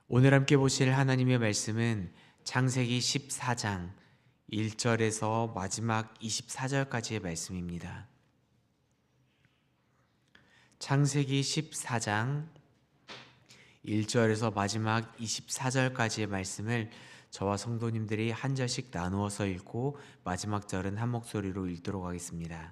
오늘 함께 보실 하나님의 말씀은 창세기 14장 1절에서 마지막 24절까지의 말씀입니다. 창세기 14장 1절에서 마지막 24절까지의 말씀을 저와 성도님들이 한 절씩 나누어서 읽고 마지막 절은 한 목소리로 읽도록 하겠습니다.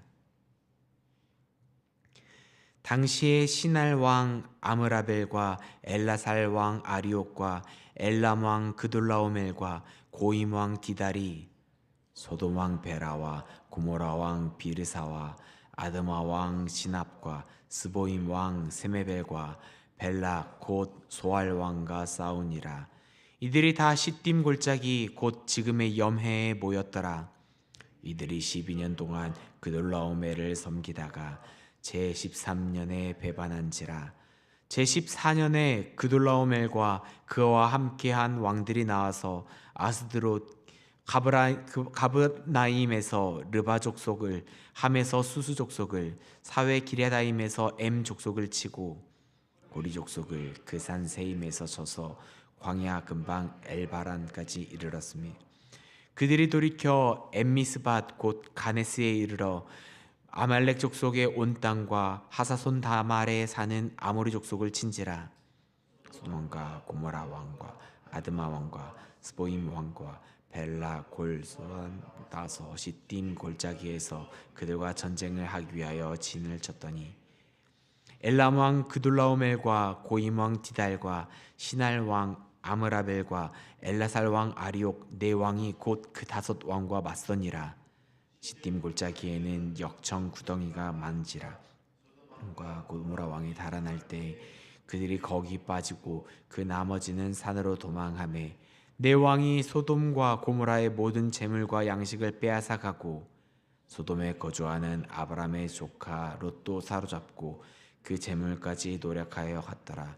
당시에 시날 왕 아므라벨과 엘라살 왕 아리옥과 엘람 왕 그돌라오멜과 고임 왕 디달이 소돔 왕 베라와 고모라 왕 비르사와 아드마 왕 시납과 스보임 왕 세메벨과 벨라 곧 소알 왕과 싸우니라. 이들이 다 시딤 골짜기 곧 지금의 염해에 모였더라. 이들이 12년 동안 그돌라오멜을 섬기다가 제13년에 배반한지라. 제14년에 그돌라오멜과 그와 함께한 왕들이 나와서 아스드롯 가브나임에서 르바 족속을, 함에서 수수 족속을, 사회 기랴다임에서 엠 족속을 치고 고리 족속을 그 산 세임에서 쳐서 광야 근방 엘바란까지 이르렀으며 그들이 돌이켜 엠미스밭 곧 가네스에 이르러 아말렉 족속의 온 땅과 하사손 다말에 사는 아모리 족속을 친지라. 소돔 왕과 고모라 왕과 아드마 왕과 스보임 왕과 벨라 골소한 다서 시딤 골짜기에서 그들과 전쟁을 하기 위하여 진을 쳤더니 엘람 왕 그돌라오멜과 고임 왕 디달과 시날 왕 아므라벨과 엘라살 왕 아리옥 네 왕이 곧 그 다섯 왕과 맞서니라. 시딤 골짜기에는 역청 구덩이가 많지라. 과 고모라 왕이 달아날 때 그들이 거기 빠지고 그 나머지는 산으로 도망하매 네 왕이 소돔과 고모라의 모든 재물과 양식을 빼앗아 가고 소돔에 거주하는 아브람의 조카 롯도 사로잡고 그 재물까지 노력하여 갔더라.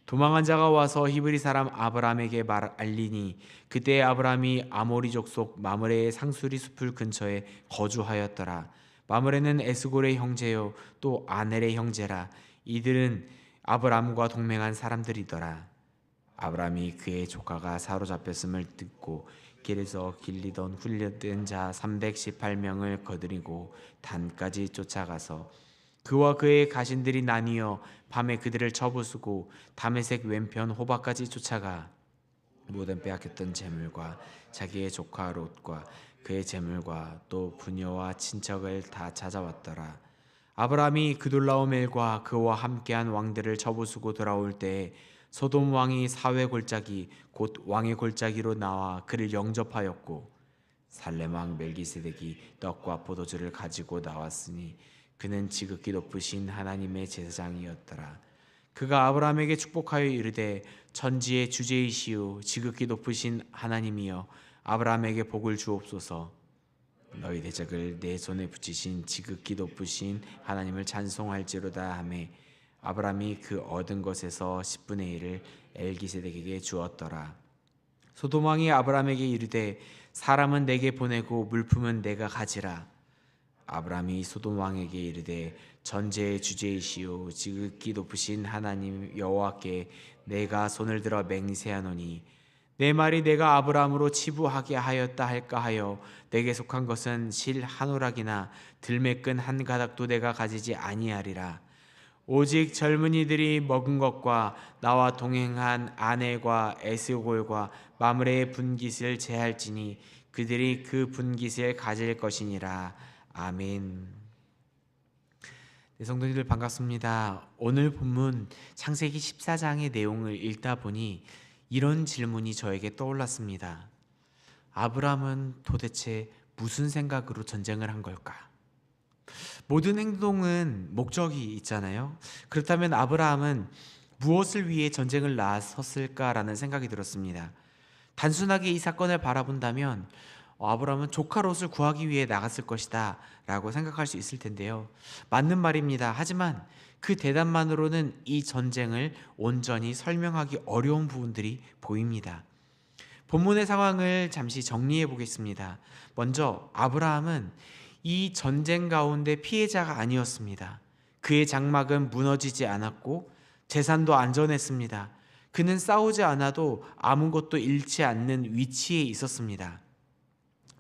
도망한 자가 와서 히브리 사람 아브람에게 알리니 그때 아브람이 아모리 족속 마므레의 상수리 숲을 근처에 거주하였더라. 마므레는 에스골의 형제요 또 아넬의 형제라. 이들은 아브람과 동맹한 사람들이더라. 아브람이 그의 조카가 사로잡혔음을 듣고 길에서 길리던 훈련된 자 318명을 거느리고 단까지 쫓아가서 그와 그의 가신들이 나뉘어 밤에 그들을 쳐부수고 다메섹 왼편 호바까지 쫓아가 모든 빼앗겼던 재물과 자기의 조카 롯과 그의 재물과 또 부녀와 친척을 다 찾아왔더라. 아브라함이 그돌라오멜과 그와 함께한 왕들을 쳐부수고 돌아올 때에 소돔 왕이 사회 골짜기 곧 왕의 골짜기로 나와 그를 영접하였고 살렘 왕 멜기세덱이 떡과 포도주를 가지고 나왔으니 그는 지극히 높으신 하나님의 제사장이었더라. 그가 아브라함에게 축복하여 이르되 천지의 주제이시오 지극히 높으신 하나님이여 아브라함에게 복을 주옵소서. 너희 대적을 내 손에 붙이신 지극히 높으신 하나님을 찬송할지로다 하매 아브라함이 그 얻은 것에서 10분의 1을 엘기세덱에게 주었더라. 소돔 왕이 아브라함에게 이르되 사람은 내게 보내고 물품은 내가 가지라. 아브라함이 소돔 왕에게 이르되 전제의 주제이시오 지극히 높으신 하나님 여호와께 내가 손을 들어 맹세하노니 내 말이 내가 아브라함으로 치부하게 하였다 할까 하여 내게 속한 것은 실 한 오락이나 들매끈 한 가닥도 내가 가지지 아니하리라. 오직 젊은이들이 먹은 것과 나와 동행한 아넬과 에스골과 마므레의 분깃을 제할지니 그들이 그 분깃을 가질 것이니라. 아멘. 네, 성도님들 반갑습니다. 오늘 본문 창세기 14장의 내용을 읽다 보니 이런 질문이 저에게 떠올랐습니다. 아브라함은 도대체 무슨 생각으로 전쟁을 한 걸까? 모든 행동은 목적이 있잖아요. 그렇다면 아브라함은 무엇을 위해 전쟁을 나섰을까라는 생각이 들었습니다. 단순하게 이 사건을 바라본다면 아브라함은 조카 롯을 구하기 위해 나갔을 것이다 라고 생각할 수 있을 텐데요. 맞는 말입니다. 하지만 그 대답만으로는 이 전쟁을 온전히 설명하기 어려운 부분들이 보입니다. 본문의 상황을 잠시 정리해 보겠습니다. 먼저 아브라함은 이 전쟁 가운데 피해자가 아니었습니다. 그의 장막은 무너지지 않았고 재산도 안전했습니다. 그는 싸우지 않아도 아무것도 잃지 않는 위치에 있었습니다.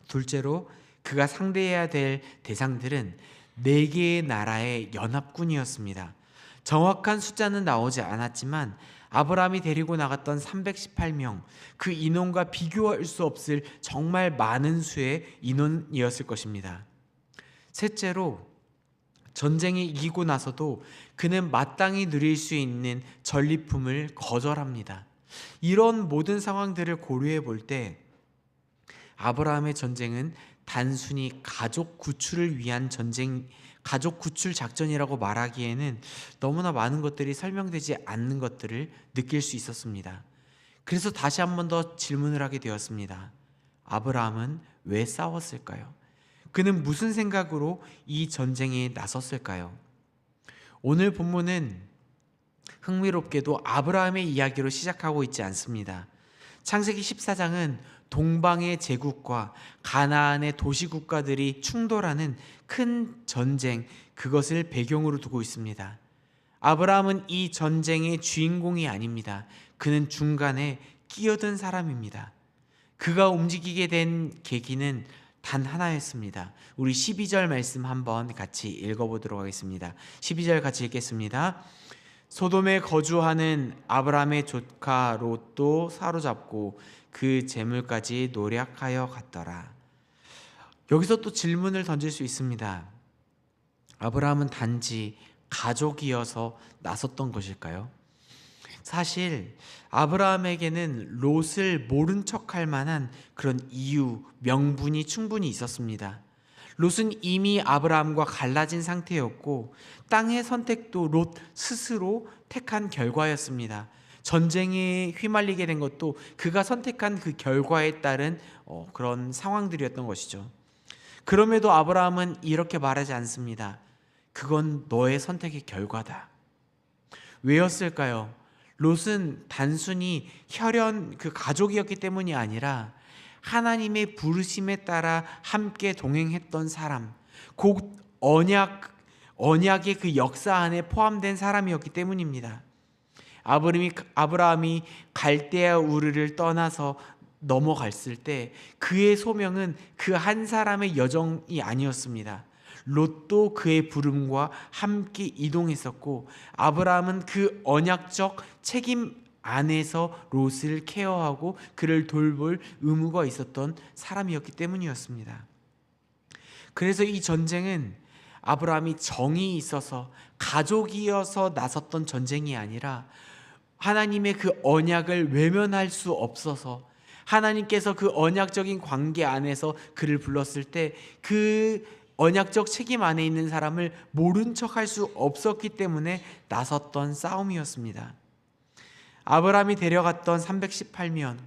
둘째로 그가 상대해야 될 대상들은 4개의 나라의 연합군이었습니다. 정확한 숫자는 나오지 않았지만 아브라함이 데리고 나갔던 318명, 그 인원과 비교할 수 없을 정말 많은 수의 인원이었을 것입니다. 셋째로 전쟁에 이기고 나서도 그는 마땅히 누릴 수 있는 전리품을 거절합니다. 이런 모든 상황들을 고려해 볼 때 아브라함의 전쟁은 단순히 가족 구출을 위한 가족 구출 작전이라고 말하기에는 너무나 많은 것들이 설명되지 않는 것들을 느낄 수 있었습니다. 그래서 다시 한 번 더 질문을 하게 되었습니다. 아브라함은 왜 싸웠을까요? 그는 무슨 생각으로 이 전쟁에 나섰을까요? 오늘 본문은 흥미롭게도 아브라함의 이야기로 시작하고 있지 않습니다. 창세기 14장은 동방의 제국과 가나안의 도시국가들이 충돌하는 큰 전쟁, 그것을 배경으로 두고 있습니다. 아브라함은 이 전쟁의 주인공이 아닙니다. 그는 중간에 끼어든 사람입니다. 그가 움직이게 된 계기는 단 하나였습니다. 우리 12절 말씀 한번 같이 읽어보도록 하겠습니다. 12절 같이 읽겠습니다. 소돔에 거주하는 아브라함의 조카 롯도 사로잡고 그 재물까지 노략하여 갔더라. 여기서 또 질문을 던질 수 있습니다. 아브라함은 단지 가족이어서 나섰던 것일까요? 사실 아브라함에게는 롯을 모른 척할 만한 그런 이유, 명분이 충분히 있었습니다. 롯은 이미 아브라함과 갈라진 상태였고 땅의 선택도 롯 스스로 택한 결과였습니다. 전쟁에 휘말리게 된 것도 그가 선택한 그 결과에 따른 그런 상황들이었던 것이죠. 그럼에도 아브라함은 이렇게 말하지 않습니다. 그건 너의 선택의 결과다. 왜였을까요? 롯은 단순히 혈연 그 가족이었기 때문이 아니라 하나님의 부르심에 따라 함께 동행했던 사람, 곧 언약의 그 역사 안에 포함된 사람이었기 때문입니다. 아브라함이 갈대아 우르를 떠나서 넘어갔을 때 그의 소명은 그 한 사람의 여정이 아니었습니다. 롯도 그의 부름과 함께 이동했었고 아브라함은 그 언약적 책임 안에서 롯을 케어하고 그를 돌볼 의무가 있었던 사람이었기 때문이었습니다. 그래서 이 전쟁은 아브라함이 정이 있어서 가족이어서 나섰던 전쟁이 아니라 하나님의 그 언약을 외면할 수 없어서 하나님께서 그 언약적인 관계 안에서 그를 불렀을 때 그 언약적 책임 안에 있는 사람을 모른 척할 수 없었기 때문에 나섰던 싸움이었습니다. 아브라함이 데려갔던 318명,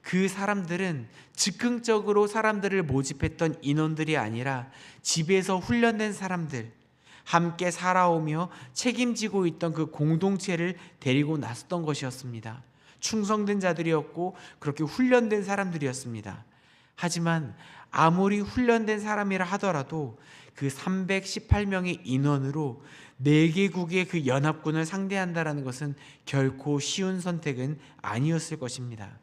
그 사람들은 즉흥적으로 사람들을 모집했던 인원들이 아니라 집에서 훈련된 사람들, 함께 살아오며 책임지고 있던 그 공동체를 데리고 나섰던 것이었습니다. 충성된 자들이었고 그렇게 훈련된 사람들이었습니다. 하지만 아무리 훈련된 사람이라 하더라도 그 318명의 인원으로 4개국의 그 연합군을 상대한다는 것은 결코 쉬운 선택은 아니었을 것입니다.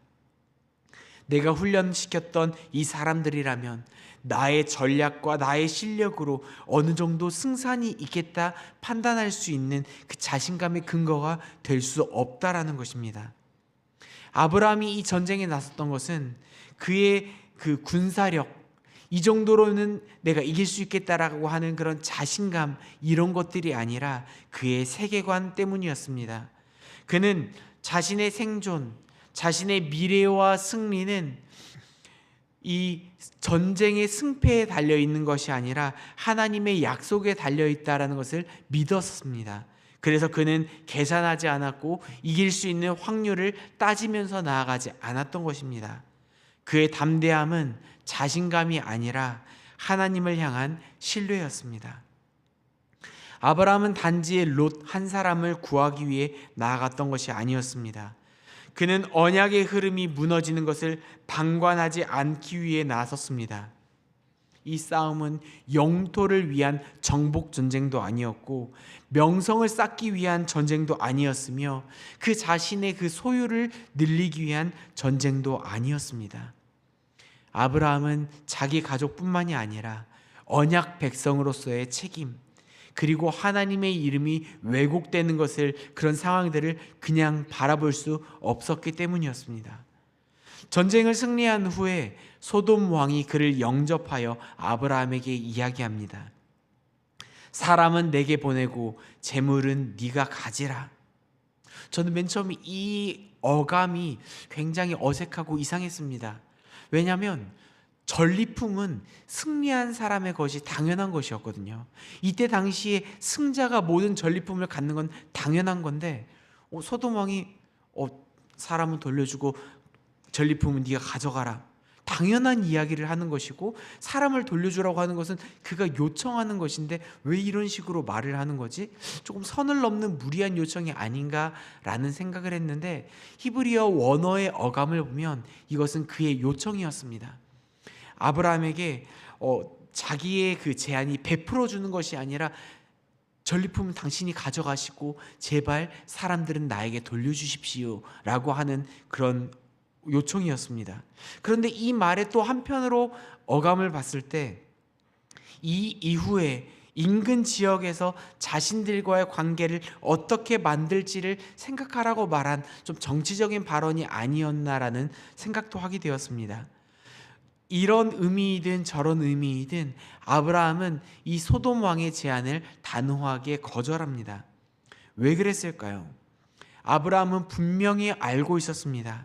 내가 훈련시켰던 이 사람들이라면 나의 전략과 나의 실력으로 어느 정도 승산이 있겠다 판단할 수 있는 그 자신감의 근거가 될 수 없다라는 것입니다. 아브라함이 이 전쟁에 나섰던 것은 그의 그 군사력, 이 정도로는 내가 이길 수 있겠다라고 하는 그런 자신감, 이런 것들이 아니라 그의 세계관 때문이었습니다. 그는 자신의 생존, 자신의 미래와 승리는 이 전쟁의 승패에 달려 있는 것이 아니라 하나님의 약속에 달려 있다라는 것을 믿었습니다. 그래서 그는 계산하지 않았고 이길 수 있는 확률을 따지면서 나아가지 않았던 것입니다. 그의 담대함은 자신감이 아니라 하나님을 향한 신뢰였습니다. 아브라함은 단지 롯 한 사람을 구하기 위해 나아갔던 것이 아니었습니다. 그는 언약의 흐름이 무너지는 것을 방관하지 않기 위해 나섰습니다. 이 싸움은 영토를 위한 정복 전쟁도 아니었고 명성을 쌓기 위한 전쟁도 아니었으며 그 자신의 그 소유를 늘리기 위한 전쟁도 아니었습니다. 아브라함은 자기 가족뿐만이 아니라 언약 백성으로서의 책임, 그리고 하나님의 이름이 왜곡되는 것을, 그런 상황들을 그냥 바라볼 수 없었기 때문이었습니다. 전쟁을 승리한 후에 소돔 왕이 그를 영접하여 아브라함에게 이야기합니다. 사람은 내게 보내고 재물은 네가 가지라. 저는 맨 처음에 이 어감이 굉장히 어색하고 이상했습니다. 왜냐하면 전리품은 승리한 사람의 것이 당연한 것이었거든요. 이때 당시에 승자가 모든 전리품을 갖는 건 당연한 건데 소돔 왕이 사람은 돌려주고 전리품은 네가 가져가라, 당연한 이야기를 하는 것이고, 사람을 돌려주라고 하는 것은 그가 요청하는 것인데 왜 이런 식으로 말을 하는 거지? 조금 선을 넘는 무리한 요청이 아닌가라는 생각을 했는데, 히브리어 원어의 어감을 보면 이것은 그의 요청이었습니다. 아브라함에게 자기의 그 제안이 베풀어 주는 것이 아니라 전리품은 당신이 가져가시고 제발 사람들은 나에게 돌려주십시오 라고 하는 그런 요청이었습니다. 그런데 이 말에 또 한편으로 어감을 봤을 때 이 이후에 인근 지역에서 자신들과의 관계를 어떻게 만들지를 생각하라고 말한 좀 정치적인 발언이 아니었나라는 생각도 하게 되었습니다. 이런 의미이든 저런 의미이든 아브라함은 이 소돔 왕의 제안을 단호하게 거절합니다. 왜 그랬을까요? 아브라함은 분명히 알고 있었습니다.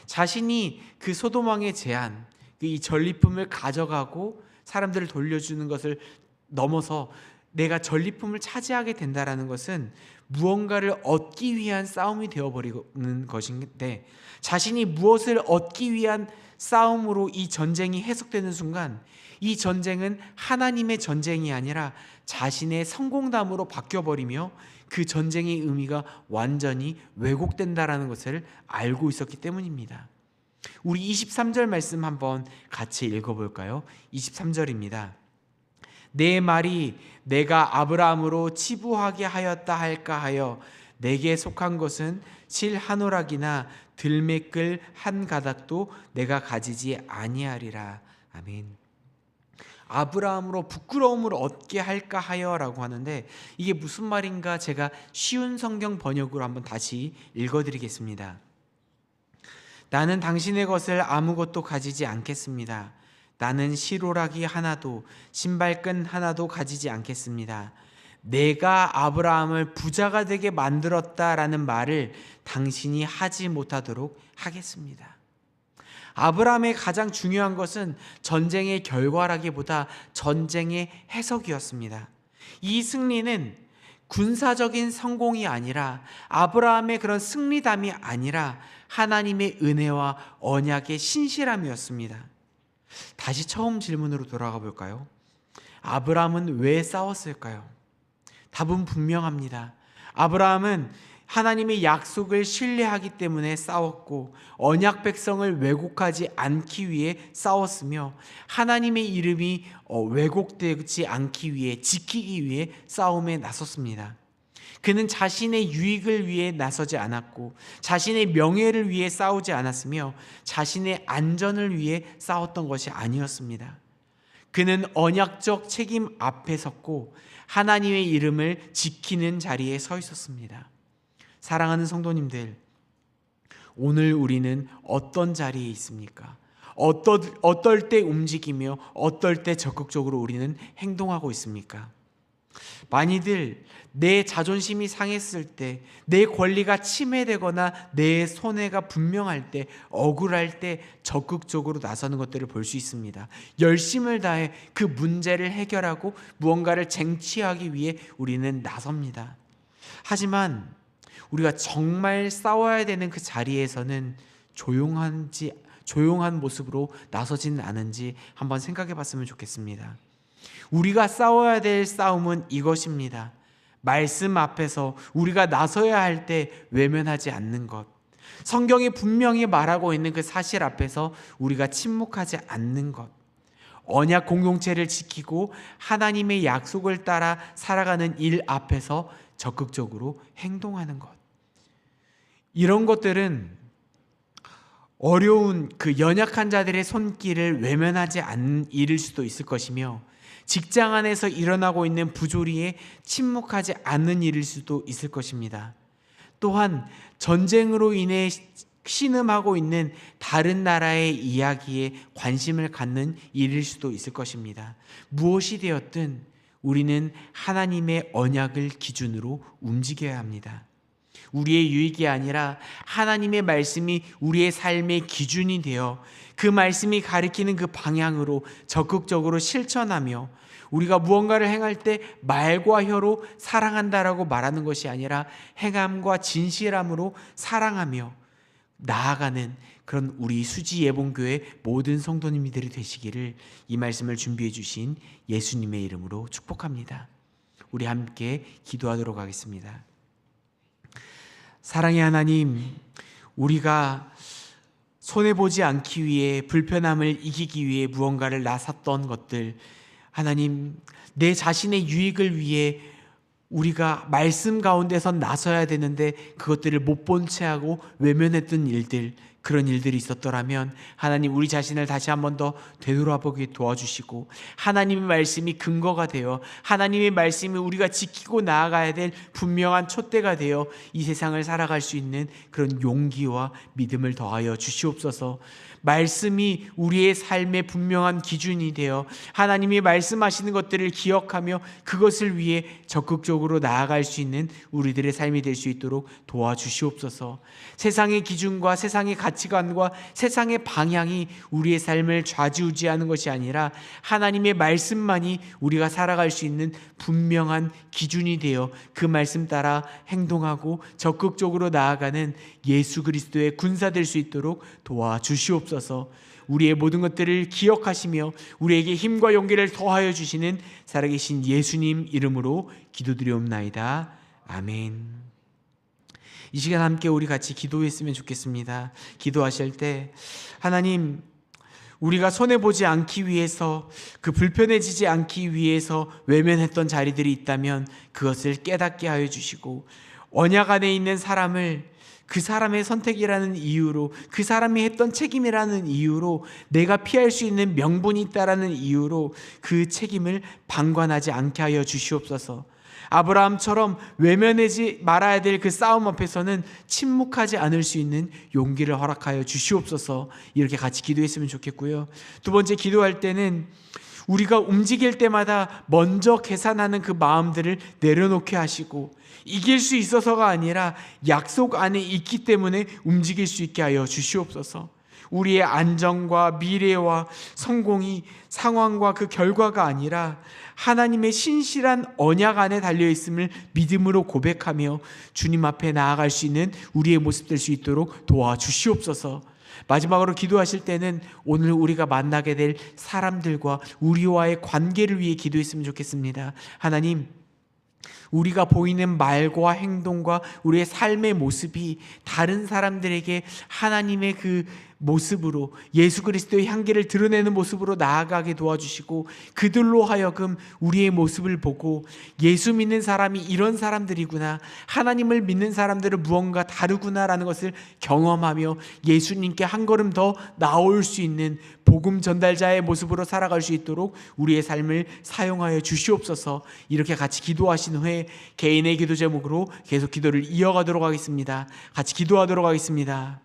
자신이 그 소돔 왕의 제안, 이 전리품을 가져가고 사람들을 돌려주는 것을 넘어서 내가 전리품을 차지하게 된다라는 것은 무언가를 얻기 위한 싸움이 되어버리는 것인데, 자신이 무엇을 얻기 위한 싸움으로 이 전쟁이 해석되는 순간 이 전쟁은 하나님의 전쟁이 아니라 자신의 성공담으로 바뀌어버리며 그 전쟁의 의미가 완전히 왜곡된다라는 것을 알고 있었기 때문입니다. 우리 23절 말씀 한번 같이 읽어볼까요? 23절입니다. 내 말이 내가 아브라함으로 치부하게 하였다 할까 하여 내게 속한 것은 실 한 오락이나 들매끌 한 가닥도 내가 가지지 아니하리라. 아멘. 아브라함으로 부끄러움을 얻게 할까 하여라고 하는데, 이게 무슨 말인가 제가 쉬운 성경 번역으로 한번 다시 읽어드리겠습니다. 나는 당신의 것을 아무것도 가지지 않겠습니다. 나는 실오라기 하나도 신발끈 하나도 가지지 않겠습니다. 내가 아브라함을 부자가 되게 만들었다라는 말을 당신이 하지 못하도록 하겠습니다. 아브라함의 가장 중요한 것은 전쟁의 결과라기보다 전쟁의 해석이었습니다. 이 승리는 군사적인 성공이 아니라, 아브라함의 그런 승리담이 아니라 하나님의 은혜와 언약의 신실함이었습니다. 다시 처음 질문으로 돌아가 볼까요? 아브라함은 왜 싸웠을까요? 답은 분명합니다. 아브라함은 하나님의 약속을 신뢰하기 때문에 싸웠고, 언약 백성을 왜곡하지 않기 위해 싸웠으며, 하나님의 이름이 왜곡되지 않기 위해, 지키기 위해 싸움에 나섰습니다. 그는 자신의 유익을 위해 나서지 않았고, 자신의 명예를 위해 싸우지 않았으며, 자신의 안전을 위해 싸웠던 것이 아니었습니다. 그는 언약적 책임 앞에 섰고 하나님의 이름을 지키는 자리에 서 있었습니다. 사랑하는 성도님들, 오늘 우리는 어떤 자리에 있습니까? 어떨 때 움직이며 어떨 때 적극적으로 우리는 행동하고 있습니까? 많이들 내 자존심이 상했을 때, 내 권리가 침해되거나 내 손해가 분명할 때, 억울할 때 적극적으로 나서는 것들을 볼 수 있습니다. 열심을 다해 그 문제를 해결하고 무언가를 쟁취하기 위해 우리는 나섭니다. 하지만 우리가 정말 싸워야 되는 그 자리에서는 조용한 모습으로 나서지는 않은지 한번 생각해 봤으면 좋겠습니다. 우리가 싸워야 될 싸움은 이것입니다. 말씀 앞에서 우리가 나서야 할 때 외면하지 않는 것, 성경이 분명히 말하고 있는 그 사실 앞에서 우리가 침묵하지 않는 것, 언약 공동체를 지키고 하나님의 약속을 따라 살아가는 일 앞에서 적극적으로 행동하는 것. 이런 것들은 어려운 그 연약한 자들의 손길을 외면하지 않는 일일 수도 있을 것이며, 직장 안에서 일어나고 있는 부조리에 침묵하지 않는 일일 수도 있을 것입니다. 또한 전쟁으로 인해 신음하고 있는 다른 나라의 이야기에 관심을 갖는 일일 수도 있을 것입니다. 무엇이 되었든 우리는 하나님의 언약을 기준으로 움직여야 합니다. 우리의 유익이 아니라 하나님의 말씀이 우리의 삶의 기준이 되어 그 말씀이 가리키는 그 방향으로 적극적으로 실천하며, 우리가 무언가를 행할 때 말과 혀로 사랑한다라고 말하는 것이 아니라 행함과 진실함으로 사랑하며 나아가는 그런 우리 수지 예봉교회 모든 성도님들이 되시기를 이 말씀을 준비해 주신 예수님의 이름으로 축복합니다. 우리 함께 기도하도록 하겠습니다. 사랑의 하나님, 우리가 손해보지 않기 위해, 불편함을 이기기 위해 무언가를 나섰던 것들, 하나님, 내 자신의 유익을 위해 우리가 말씀 가운데서 나서야 되는데 그것들을 못 본 채 하고 외면했던 일들, 그런 일들이 있었더라면 하나님, 우리 자신을 다시 한 번 더 되돌아보게 도와주시고, 하나님의 말씀이 근거가 되어, 하나님의 말씀이 우리가 지키고 나아가야 될 분명한 촛대가 되어 이 세상을 살아갈 수 있는 그런 용기와 믿음을 더하여 주시옵소서. 말씀이 우리의 삶의 분명한 기준이 되어 하나님이 말씀하시는 것들을 기억하며 그것을 위해 적극적으로 나아갈 수 있는 우리들의 삶이 될 수 있도록 도와주시옵소서. 세상의 기준과 세상의 가치관과 세상의 방향이 우리의 삶을 좌지우지하는 것이 아니라 하나님의 말씀만이 우리가 살아갈 수 있는 분명한 기준이 되어 그 말씀 따라 행동하고 적극적으로 나아가는 예수 그리스도의 군사 될 수 있도록 도와주시옵소서. 우리의 모든 것들을 기억하시며 우리에게 힘과 용기를 더하여 주시는 살아계신 예수님 이름으로 기도드리옵나이다. 아멘. 이 시간 함께 우리 같이 기도했으면 좋겠습니다. 기도하실 때 하나님, 우리가 손해보지 않기 위해서, 그 불편해지지 않기 위해서 외면했던 자리들이 있다면 그것을 깨닫게 하여 주시고, 언약 안에 있는 사람을 그 사람의 선택이라는 이유로, 그 사람이 했던 책임이라는 이유로, 내가 피할 수 있는 명분이 있다라는 이유로 그 책임을 방관하지 않게 하여 주시옵소서. 아브라함처럼 외면하지 말아야 될 그 싸움 앞에서는 침묵하지 않을 수 있는 용기를 허락하여 주시옵소서. 이렇게 같이 기도했으면 좋겠고요. 두 번째, 기도할 때는 우리가 움직일 때마다 먼저 계산하는 그 마음들을 내려놓게 하시고, 이길 수 있어서가 아니라 약속 안에 있기 때문에 움직일 수 있게 하여 주시옵소서. 우리의 안정과 미래와 성공이 상황과 그 결과가 아니라 하나님의 신실한 언약 안에 달려있음을 믿음으로 고백하며 주님 앞에 나아갈 수 있는 우리의 모습 될 수 있도록 도와주시옵소서. 마지막으로 기도하실 때는 오늘 우리가 만나게 될 사람들과 우리와의 관계를 위해 기도했으면 좋겠습니다. 하나님, 우리가 보이는 말과 행동과 우리의 삶의 모습이 다른 사람들에게 하나님의 그 모습으로, 예수 그리스도의 향기를 드러내는 모습으로 나아가게 도와주시고, 그들로 하여금 우리의 모습을 보고 예수 믿는 사람이 이런 사람들이구나, 하나님을 믿는 사람들은 무언가 다르구나라는 것을 경험하며 예수님께 한 걸음 더 나올 수 있는 복음 전달자의 모습으로 살아갈 수 있도록 우리의 삶을 사용하여 주시옵소서. 이렇게 같이 기도하신 후에 개인의 기도 제목으로 계속 기도를 이어가도록 하겠습니다. 같이 기도하도록 하겠습니다.